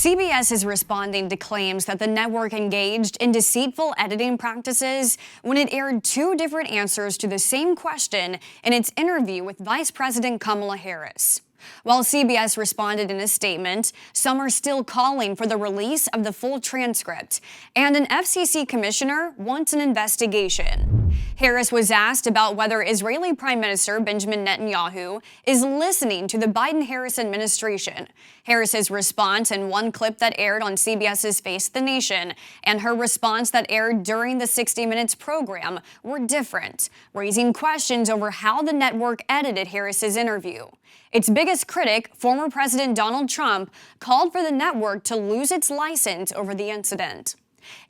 CBS is responding to claims that the network engaged in deceitful editing practices when it aired two different answers to the same question in its interview with Vice President Kamala Harris. While CBS responded in a statement, some are still calling for the release of the full transcript, and an FCC commissioner wants an investigation. Harris was asked about whether Israeli Prime Minister Benjamin Netanyahu is listening to the Biden-Harris administration. Harris's response in one clip that aired on CBS's Face the Nation and her response that aired during the 60 Minutes program were different, raising questions over how the network edited Harris's interview. Its biggest critic, former President Donald Trump, called for the network to lose its license over the incident.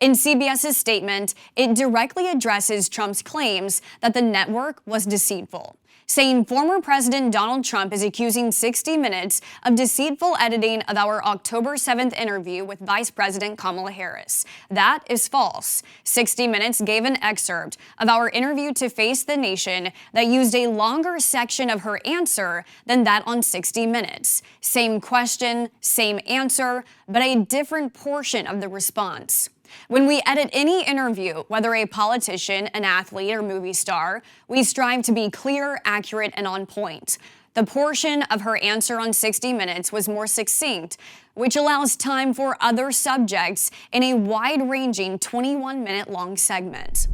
In CBS's statement, it directly addresses Trump's claims that the network was deceitful, saying former President Donald Trump is accusing 60 Minutes of deceitful editing of our October 7th interview with Vice President Kamala Harris. That is false. 60 Minutes gave an excerpt of our interview to Face the Nation that used a longer section of her answer than that on 60 Minutes. Same question, same answer, but a different portion of the response. When we edit any interview, whether a politician, an athlete, or movie star, we strive to be clear, accurate, and on point. The portion of her answer on 60 Minutes was more succinct, which allows time for other subjects in a wide-ranging 21-minute-long segment.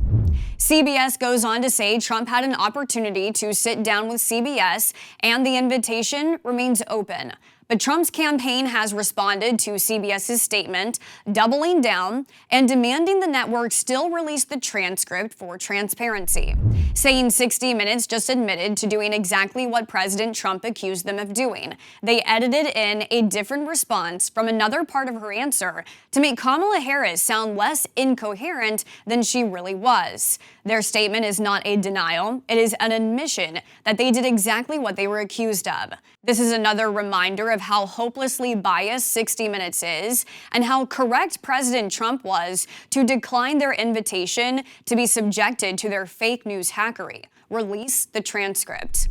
CBS goes on to say Trump had an opportunity to sit down with CBS, and the invitation remains open. But Trump's campaign has responded to CBS's statement, doubling down and demanding the network still release the transcript for transparency, saying 60 Minutes just admitted to doing exactly what President Trump accused them of doing. They edited in a different response from another part of her answer to make Kamala Harris sound less incoherent than she really was. Their statement is not a denial, it is an admission that they did exactly what they were accused of. This is another reminder of how hopelessly biased 60 Minutes is and how correct President Trump was to decline their invitation to be subjected to their fake news hackery. Release the transcript.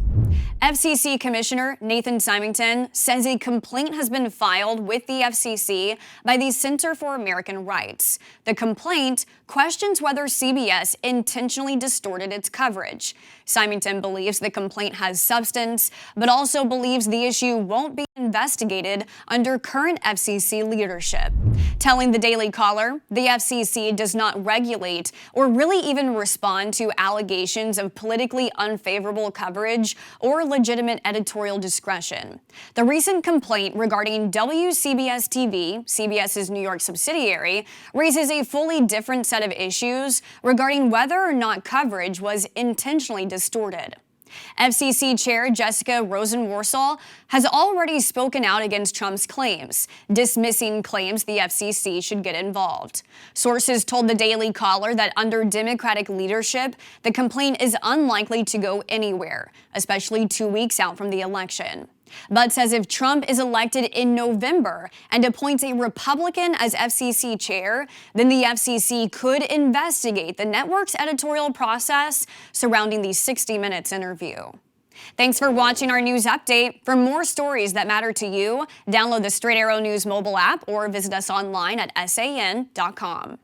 FCC Commissioner Nathan Symington says a complaint has been filed with the FCC by the Center for American Rights. The complaint questions whether CBS intentionally distorted its coverage. Symington believes the complaint has substance, but also believes the issue won't be investigated under current FCC leadership. Telling the Daily Caller, the FCC does not regulate or really even respond to allegations of politically unfavorable coverage or legitimate editorial discretion. The recent complaint regarding WCBS-TV, CBS's New York subsidiary, raises a fully different set of issues regarding whether or not coverage was intentionally distorted. FCC Chair Jessica Rosenworcel has already spoken out against Trump's claims, dismissing claims the FCC should get involved. Sources told the Daily Caller that under Democratic leadership, the complaint is unlikely to go anywhere, especially 2 weeks out from the election. But says if Trump is elected in November and appoints a Republican as FCC chair, then the FCC could investigate the network's editorial process surrounding the 60 Minutes interview. Thanks for watching our news update. For more stories that matter to you, download the Straight Arrow News mobile app or visit us online at san.com.